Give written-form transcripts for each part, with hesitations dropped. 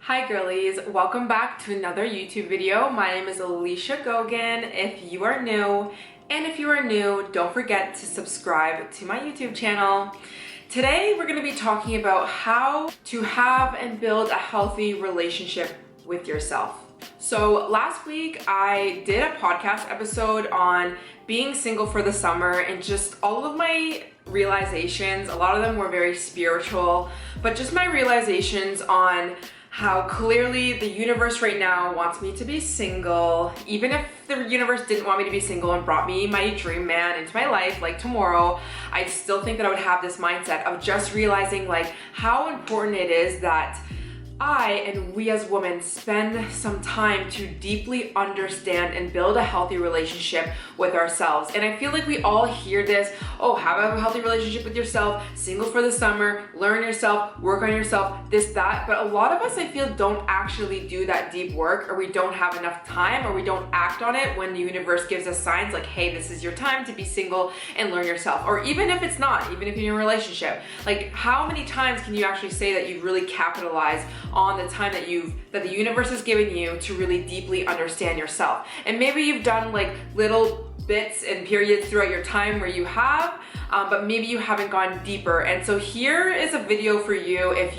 Hi girlies, welcome back to another YouTube video. My name is Alicia Gogan if you are new, and if you are new, don't forget to subscribe to my YouTube channel. Today we're going to be talking about how to have and build a healthy relationship with yourself. So last week I did a podcast episode on being single for the summer and just all of my realizations. A lot of them were very spiritual, but just my realizations on how clearly the universe right now wants me to be single. Even if the universe didn't want me to be single and brought me my dream man into my life like tomorrow, I still think that I would have this mindset of just realizing like how important it is that I and we as women spend some time to deeply understand and build a healthy relationship with ourselves. And I feel like we all hear this, oh, have a healthy relationship with yourself, single for the summer, learn yourself, work on yourself, this, that. But a lot of us, I feel, don't actually do that deep work, or we don't have enough time, or we don't act on it when the universe gives us signs like, hey, this is your time to be single and learn yourself. Or even if it's not, even if you're in a relationship, like how many times can you actually say that you've really capitalized on the time that the universe has given you to really deeply understand yourself? And maybe you've done like little bits and periods throughout your time where you have, but maybe you haven't gone deeper. And so here is a video for you if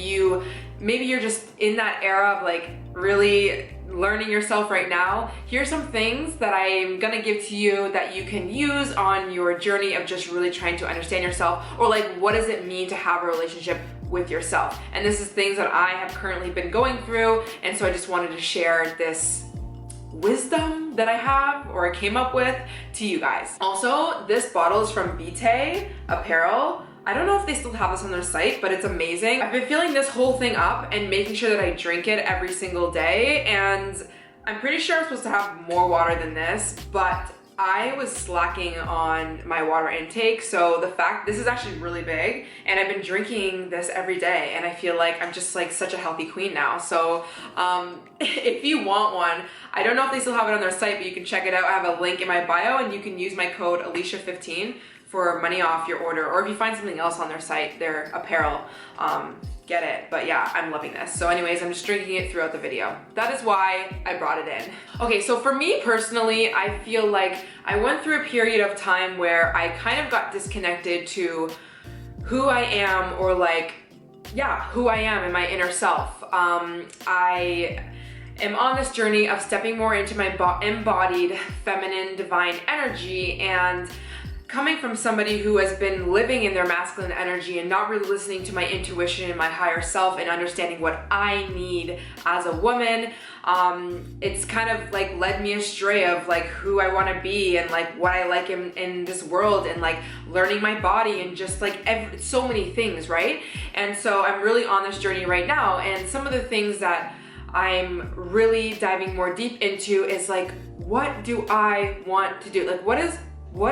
maybe you're just in that era of like really learning yourself right now. Here's some things that I'm gonna give to you that you can use on your journey of just really trying to understand yourself, or like what does it mean to have a relationship with yourself. And this is things that I have currently been going through, and so I just wanted to share this wisdom that I have or I came up with to you guys. Also, this bottle is from Vitae Apparel. I don't know if they still have this on their site, but it's amazing. I've been filling this whole thing up and making sure that I drink it every single day, and I'm pretty sure I'm supposed to have more water than this, but I was slacking on my water intake, so the fact this is actually really big, and I've been drinking this every day, and I feel like I'm just like such a healthy queen now. So if you want one, I don't know if they still have it on their site, but you can check it out. I have a link in my bio, and you can use my code Alicia15 for money off your order, or if you find something else on their site, their apparel, get it. But yeah, I'm loving this. So anyways, I'm just drinking it throughout the video. That is why I brought it in. Okay, so for me personally, I feel like I went through a period of time where I kind of got disconnected to who I am, or like, yeah, who I am in my inner self. I am on this journey of stepping more into my embodied feminine divine energy, and coming from somebody who has been living in their masculine energy and not really listening to my intuition and my higher self and understanding what I need as a woman, it's kind of like led me astray of like who I want to be and like what I like in this world, and like learning my body and just like so many things, right? And so I'm really on this journey right now, and some of the things that I'm really diving more deep into is like, what do I want to do? Like what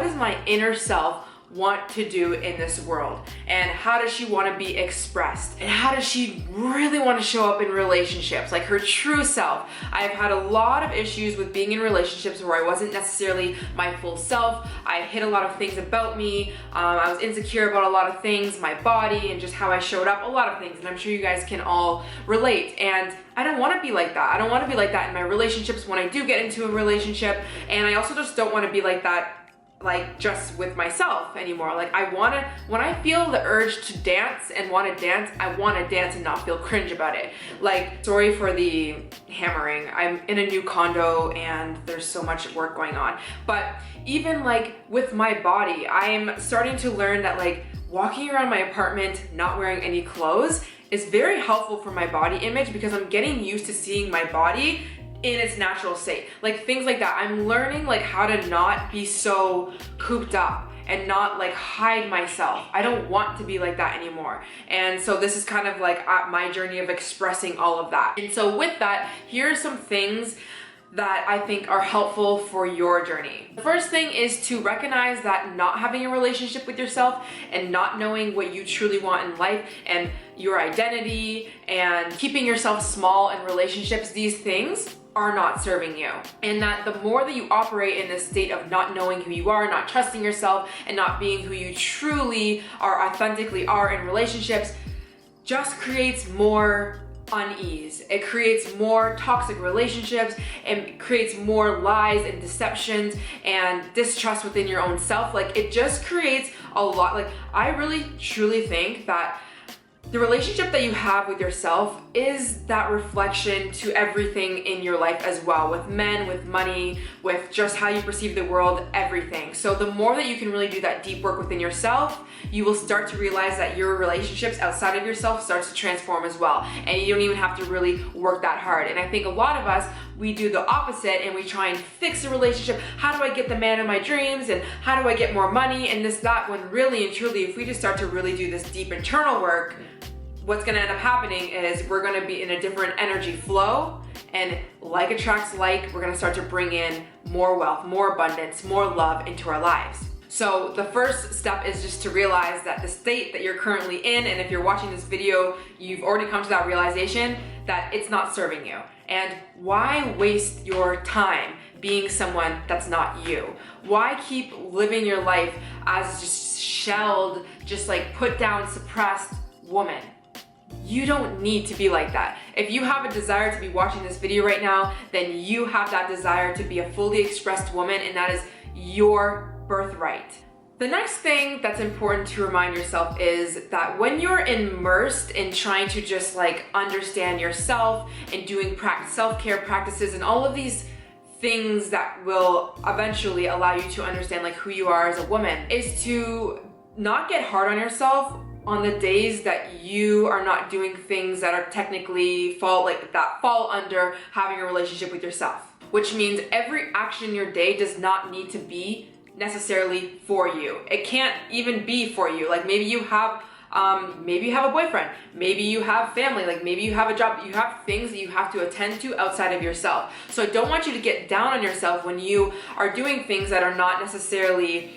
does my inner self want to do in this world, and how does she want to be expressed, and how does she really want to show up in relationships, like her true self. I've had a lot of issues with being in relationships where I wasn't necessarily my full self. I hid a lot of things about me. I was insecure about a lot of things, my body and just how I showed up, a lot of things, and I'm sure you guys can all relate. And I don't want to be like that. I don't want to be like that in my relationships when I do get into a relationship, and I also just don't want to be like that like just with myself anymore. Like when I feel the urge to dance and want to dance, I want to dance and not feel cringe about it. Like, sorry for the hammering. I'm in a new condo and there's so much work going on. But even like with my body, I'm starting to learn that like walking around my apartment not wearing any clothes is very helpful for my body image, because I'm getting used to seeing my body in its natural state. Like things like that. I'm learning like how to not be so cooped up and not like hide myself. I don't want to be like that anymore. And so this is kind of like my journey of expressing all of that. And so with that, here are some things that I think are helpful for your journey. The first thing is to recognize that not having a relationship with yourself and not knowing what you truly want in life and your identity and keeping yourself small in relationships, these things are not serving you. And that the more that you operate in this state of not knowing who you are, not trusting yourself, and not being who you truly are, authentically are in relationships, just creates more unease. It creates more toxic relationships, and creates more lies and deceptions and distrust within your own self. Like, it just creates a lot. Like, I really truly think that the relationship that you have with yourself is that reflection to everything in your life as well, with men, with money, with just how you perceive the world, everything. So the more that you can really do that deep work within yourself, you will start to realize that your relationships outside of yourself starts to transform as well. And you don't even have to really work that hard. And I think a lot of us, we do the opposite and we try and fix a relationship. How do I get the man of my dreams? And how do I get more money? And this, that, when really and truly, if we just start to really do this deep internal work, what's gonna end up happening is we're gonna be in a different energy flow, and like attracts like, we're gonna start to bring in more wealth, more abundance, more love into our lives. So the first step is just to realize that the state that you're currently in, and if you're watching this video, you've already come to that realization that it's not serving you. And why waste your time being someone that's not you? Why keep living your life as just shelled, just like put down, suppressed woman? You don't need to be like that. If you have a desire to be watching this video right now, then you have that desire to be a fully expressed woman, and that is your birthright. The next thing that's important to remind yourself is that when you're immersed in trying to just like understand yourself and doing self-care practices and all of these things that will eventually allow you to understand like who you are as a woman, is to not get hard on yourself on the days that you are not doing things that are technically fall under having a relationship with yourself. Which means every action in your day does not need to be necessarily for you. It can't even be for you. Like, maybe you have a boyfriend, maybe you have family, like maybe you have a job, you have things that you have to attend to outside of yourself. So I don't want you to get down on yourself when you are doing things that are not necessarily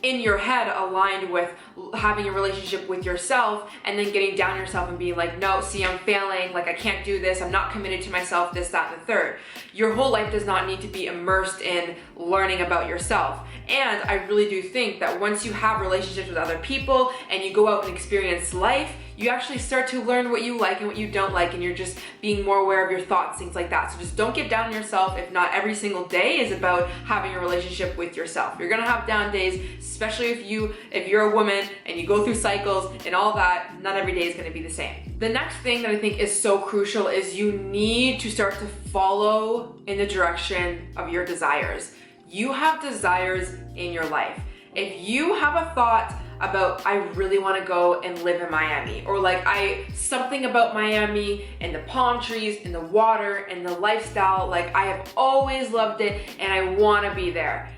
in your head aligned with having a relationship with yourself, and then getting down on yourself and being like, no, see, I'm failing, like I can't do this, I'm not committed to myself, this, that, and the third. Your whole life does not need to be immersed in learning about yourself. And I really do think that once you have relationships with other people and you go out and experience life, you actually start to learn what you like and what you don't like, and you're just being more aware of your thoughts, things like that. So just don't get down on yourself if not every single day is about having a relationship with yourself. You're gonna have down days, especially if you're a woman and you go through cycles and all that. Not every day is gonna be the same. The next thing that I think is so crucial is you need to start to follow in the direction of your desires. You have desires in your life. If you have a thought about, I really want to go and live in Miami, or like something about Miami and the palm trees and the water and the lifestyle, like I have always loved it and I want to be there.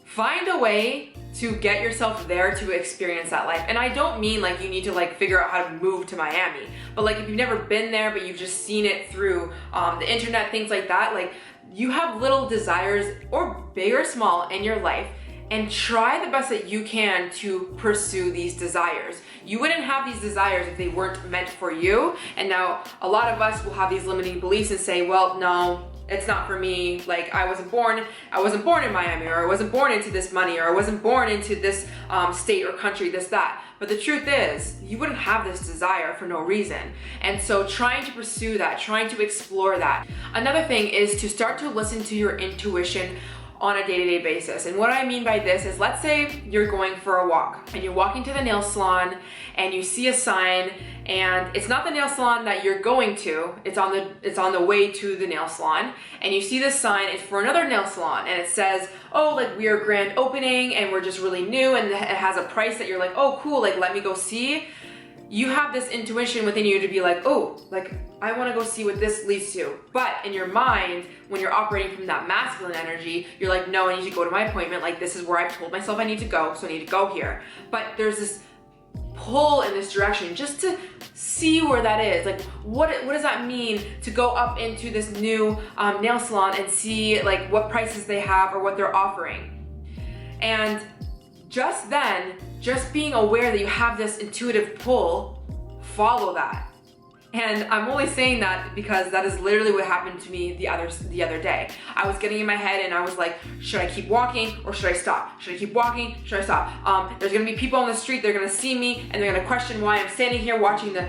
Find a way to get yourself there to experience that life. And I don't mean like you need to like figure out how to move to Miami, but like if you've never been there but you've just seen it through the internet, things like that, like you have little desires, or big or small, in your life, and try the best that you can to pursue these desires. You wouldn't have these desires if they weren't meant for you. And now a lot of us will have these limiting beliefs and say, well, no, it's not for me. Like I wasn't born in Miami, or I wasn't born into this money, or I wasn't born into this state or country, this, that. But the truth is, you wouldn't have this desire for no reason. And so trying to pursue that, trying to explore that. Another thing is to start to listen to your intuition on a day-to-day basis. And what I mean by this is, let's say you're going for a walk and you're walking to the nail salon and you see a sign, and it's not the nail salon that you're going to, it's on the way to the nail salon, and you see this sign, it's for another nail salon, and it says, oh, like we are grand opening and we're just really new, and it has a price that you're like, oh cool, like let me go see. You have this intuition within you to be like, oh, like I want to go see what this leads to. But in your mind, when you're operating from that masculine energy, you're like, no, I need to go to my appointment. Like this is where I've told myself I need to go, so I need to go here. But there's this pull in this direction just to see where that is. Like what does that mean to go up into this new nail salon and see like what prices they have or what they're offering? And just then, just being aware that you have this intuitive pull, follow that. And I'm only saying that because that is literally what happened to me the other day. I was getting in my head and I was like, should I keep walking or should I stop? Should I keep walking? Should I stop? There's gonna be people on the street, they're gonna see me and they're gonna question why I'm standing here watching the,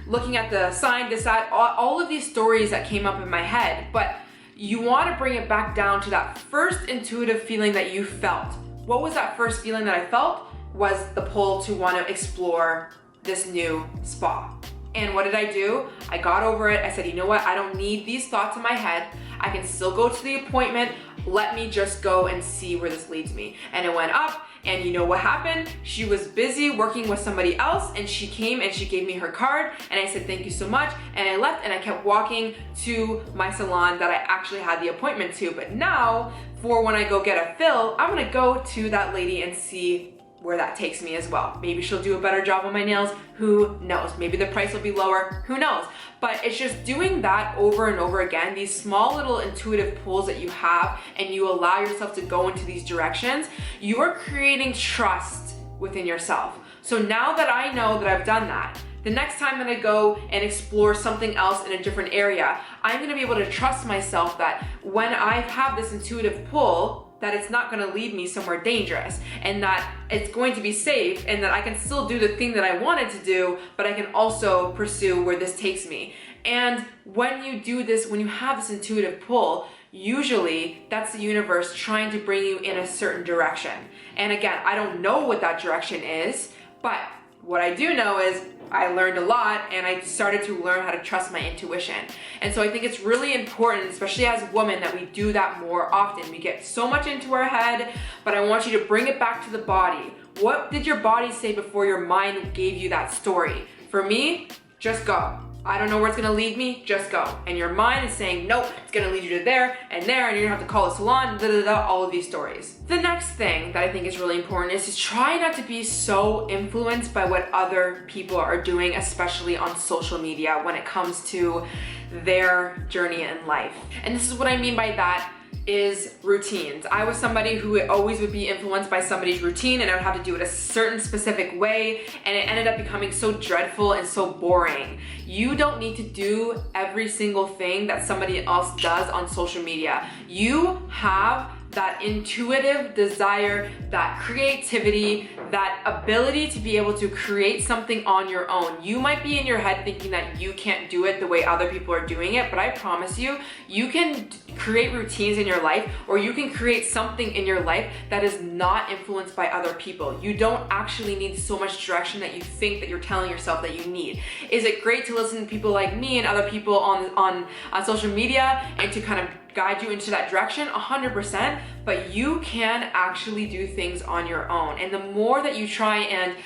looking at the sign, this, that, all of these stories that came up in my head. But you wanna bring it back down to that first intuitive feeling that you felt. What was that first feeling that I felt? Was the pull to wanna explore this new spa. And what did I do? I got over it. I said, you know what? I don't need these thoughts in my head. I can still go to the appointment. Let me just go and see where this leads me. And it went up, and you know what happened? She was busy working with somebody else, and she came and she gave me her card, and I said, thank you so much. And I left, and I kept walking to my salon that I actually had the appointment to. But now, for when I go get a fill, I'm gonna go to that lady and see where that takes me as well. Maybe she'll do a better job on my nails, who knows? Maybe the price will be lower, who knows? But it's just doing that over and over again, these small little intuitive pulls that you have, and you allow yourself to go into these directions, you are creating trust within yourself. So now that I know that I've done that, the next time that I go and explore something else in a different area, I'm gonna be able to trust myself that when I have this intuitive pull, that it's not gonna lead me somewhere dangerous, and that it's going to be safe, and that I can still do the thing that I wanted to do, but I can also pursue where this takes me. And when you do this, when you have this intuitive pull, usually that's the universe trying to bring you in a certain direction. And again, I don't know what that direction is, but what I do know is I learned a lot, and I started to learn how to trust my intuition. And so I think it's really important, especially as women, that we do that more often. We get so much into our head, but I want you to bring it back to the body. What did your body say before your mind gave you that story? For me, just go. I don't know where it's gonna lead me, just go. And your mind is saying, nope, it's gonna lead you to there, and you're gonna have to call a salon, all of these stories. The next thing that I think is really important is to try not to be so influenced by what other people are doing, especially on social media when it comes to their journey in life. And this is what I mean by that is routines. I was somebody who always would be influenced by somebody's routine, and I would have to do it a certain specific way, and it ended up becoming so dreadful and so boring. You don't need to do every single thing that somebody else does on social media. You have that intuitive desire, that creativity, that ability to be able to create something on your own. You might be in your head thinking that you can't do it the way other people are doing it, but I promise you, you can create routines in your life, or you can create something in your life that is not influenced by other people. You don't actually need so much direction that you think that you're telling yourself that you need. Is it great to listen to people like me and other people on social media and to kind of guide you into that direction? 100%, but you can actually do things on your own. And the more that you try and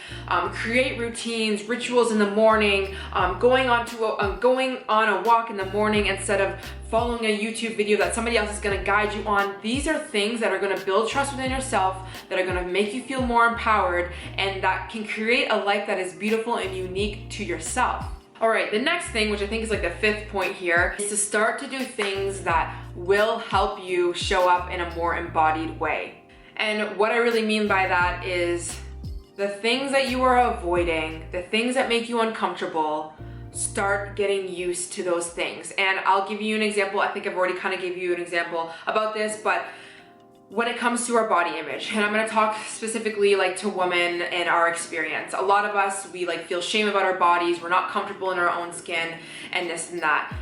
create routines, rituals in the morning, going on a walk in the morning instead of following a YouTube video that somebody else is gonna guide you on, these are things that are gonna build trust within yourself, that are gonna make you feel more empowered, and that can create a life that is beautiful and unique to yourself. All right, the next thing, which I think is like the fifth point here, is to start to do things that will help you show up in a more embodied way. And what I really mean by that is the things that you are avoiding, the things that make you uncomfortable, start getting used to those things. And I'll give you an example. I think I've already kind of gave you an example about this, but when it comes to our body image, and I'm gonna talk specifically like to women and our experience. A lot of us, we like feel shame about our bodies, we're not comfortable in our own skin, and this and that.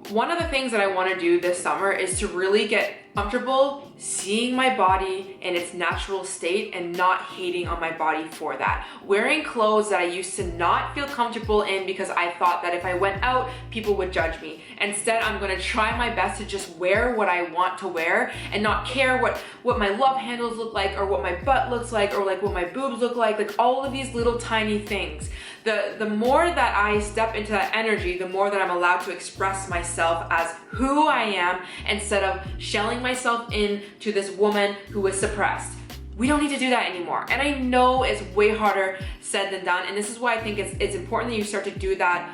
One of the things that I wanna do this summer is to really get comfortable seeing my body in its natural state and not hating on my body for that. Wearing clothes that I used to not feel comfortable in because I thought that if I went out, people would judge me. Instead, I'm gonna try my best to just wear what I want to wear and not care what my love handles look like, or what my butt looks like, or like what my boobs look like all of these little tiny things. The more that I step into that energy, the more that I'm allowed to express myself as who I am, instead of shelling myself into this woman who is suppressed. We don't need to do that anymore. And I know it's way harder said than done. And this is why I think it's important that you start to do that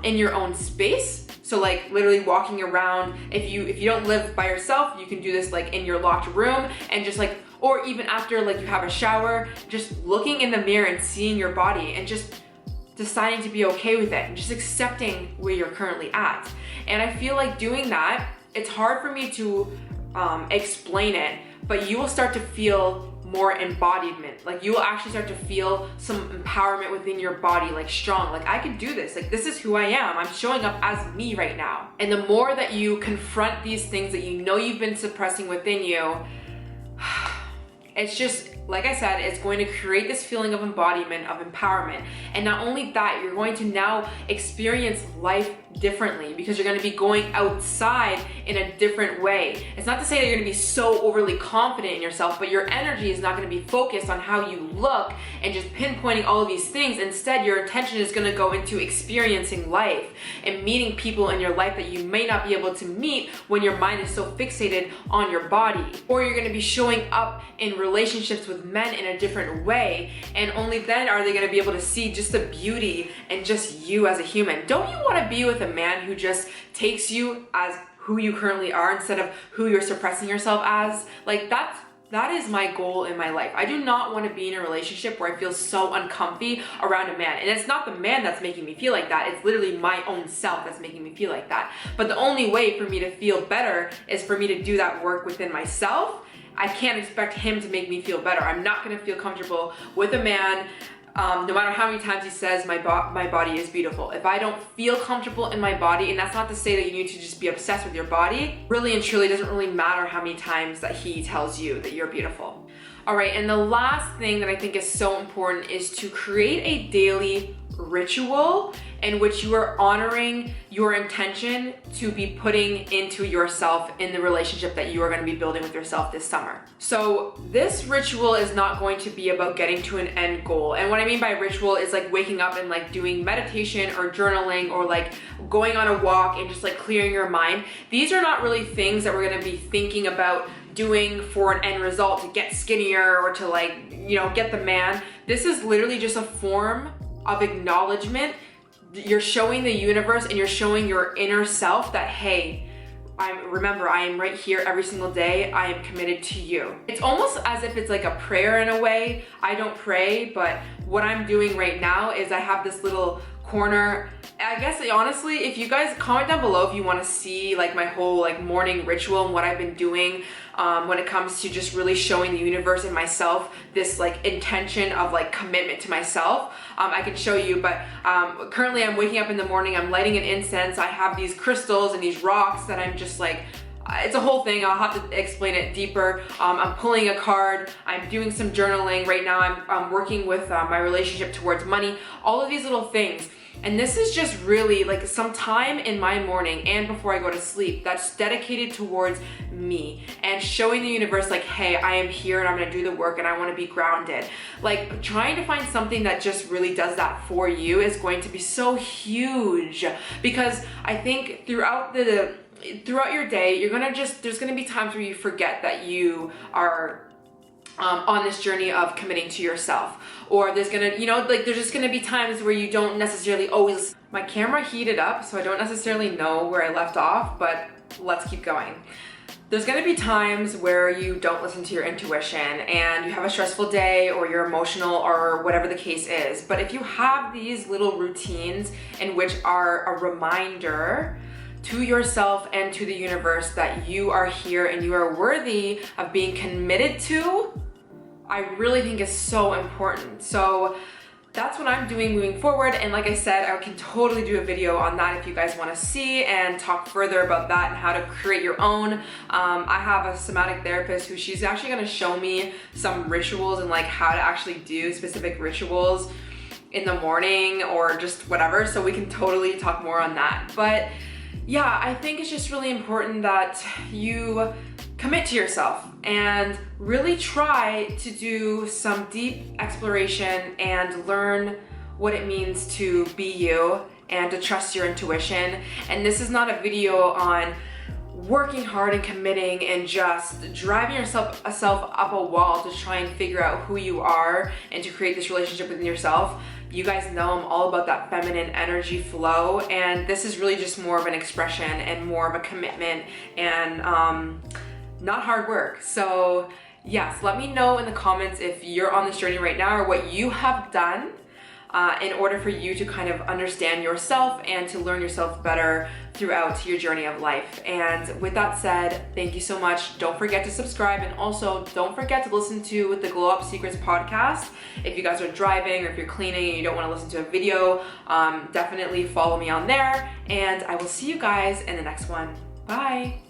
in your own space. So like literally walking around, if you don't live by yourself, you can do this like in your locked room, and just like, or even after like you have a shower, just looking in the mirror and seeing your body and just deciding to be okay with it and just accepting where you're currently at. And I feel like doing that, it's hard for me to explain it, but you will start to feel more embodiment. Like you will actually start to feel some empowerment within your body, like strong, like I could do this, like this is who I am, I'm showing up as me right now. And the more that you confront these things that you know you've been suppressing within you, it's just, like I said, it's going to create this feeling of embodiment, of empowerment. And not only that, you're going to now experience life differently because you're going to be going outside in a different way. It's not to say that you're going to be so overly confident in yourself, but your energy is not going to be focused on how you look and just pinpointing all of these things. Instead, your attention is going to go into experiencing life and meeting people in your life that you may not be able to meet when your mind is so fixated on your body. Or you're going to be showing up in relationships with men in a different way, and only then are they going to be able to see just the beauty and just you as a human. Don't you want to be with a man who just takes you as who you currently are instead of who you're suppressing yourself as? Like that is my goal in my life. I do not want to be in a relationship where I feel so uncomfy around a man. And it's not the man that's making me feel like that. It's literally my own self that's making me feel like that. But the only way for me to feel better is for me to do that work within myself. I can't expect him to make me feel better. I'm not going to feel comfortable with a man no matter how many times he says my body is beautiful. If I don't feel comfortable in my body, and that's not to say that you need to just be obsessed with your body, really and truly doesn't really matter how many times that he tells you that you're beautiful. All right, and the last thing that I think is so important is to create a daily ritual in which you are honoring your intention to be putting into yourself in the relationship that you are going to be building with yourself this summer. So this ritual is not going to be about getting to an end goal. And what I mean by ritual is like waking up and like doing meditation or journaling or like going on a walk and just like clearing your mind. These are not really things that we're going to be thinking about doing for an end result to get skinnier or to like, you know, get the man. This is literally just a form of acknowledgement. You're showing the universe and you're showing your inner self that, hey, remember, I am right here every single day. I am committed to you. It's almost as if it's like a prayer in a way. I don't pray, but what I'm doing right now is I have this little corner. I guess honestly, if you guys comment down below if you want to see like my whole like morning ritual and what I've been doing when it comes to just really showing the universe and myself this like intention of like commitment to myself, I can show you. But currently I'm waking up in the morning, I'm lighting an incense, I have these crystals and these rocks that I'm just like, it's a whole thing. I'll have to explain it deeper. I'm pulling a card. I'm doing some journaling. Right now I'm working with my relationship towards money. All of these little things. And this is just really like some time in my morning and before I go to sleep that's dedicated towards me and showing the universe like, hey, I am here and I'm gonna do the work and I wanna be grounded. Like trying to find something that just really does that for you is going to be so huge, because I think throughout your day, there's gonna be times where you forget that you are on this journey of committing to yourself, or there's gonna, you know, like there's just gonna be times where you don't necessarily always. My camera heated up, so I don't necessarily know where I left off, but let's keep going. There's gonna be times where you don't listen to your intuition and you have a stressful day or you're emotional or whatever the case is. But if you have these little routines in which are a reminder to yourself and to the universe that you are here and you are worthy of being committed to, I really think is so important. So that's what I'm doing moving forward. And like I said, I can totally do a video on that if you guys want to see and talk further about that and how to create your own. I have a somatic therapist who she's actually going to show me some rituals and like how to actually do specific rituals in the morning or just whatever. So we can totally talk more on that. But yeah, I think it's just really important that you commit to yourself and really try to do some deep exploration and learn what it means to be you and to trust your intuition. And this is not a video on working hard and committing and just driving yourself up a wall to try and figure out who you are and to create this relationship with yourself. You guys know I'm all about that feminine energy flow, and this is really just more of an expression and more of a commitment and not hard work. So yes, let me know in the comments if you're on this journey right now or what you have done. in order for you to kind of understand yourself and to learn yourself better throughout your journey of life. And with that said, thank you so much. Don't forget to subscribe, and also don't forget to listen to the Glow Up Secrets podcast. If you guys are driving or if you're cleaning and you don't want to listen to a video, definitely follow me on there, and I will see you guys in the next one. Bye.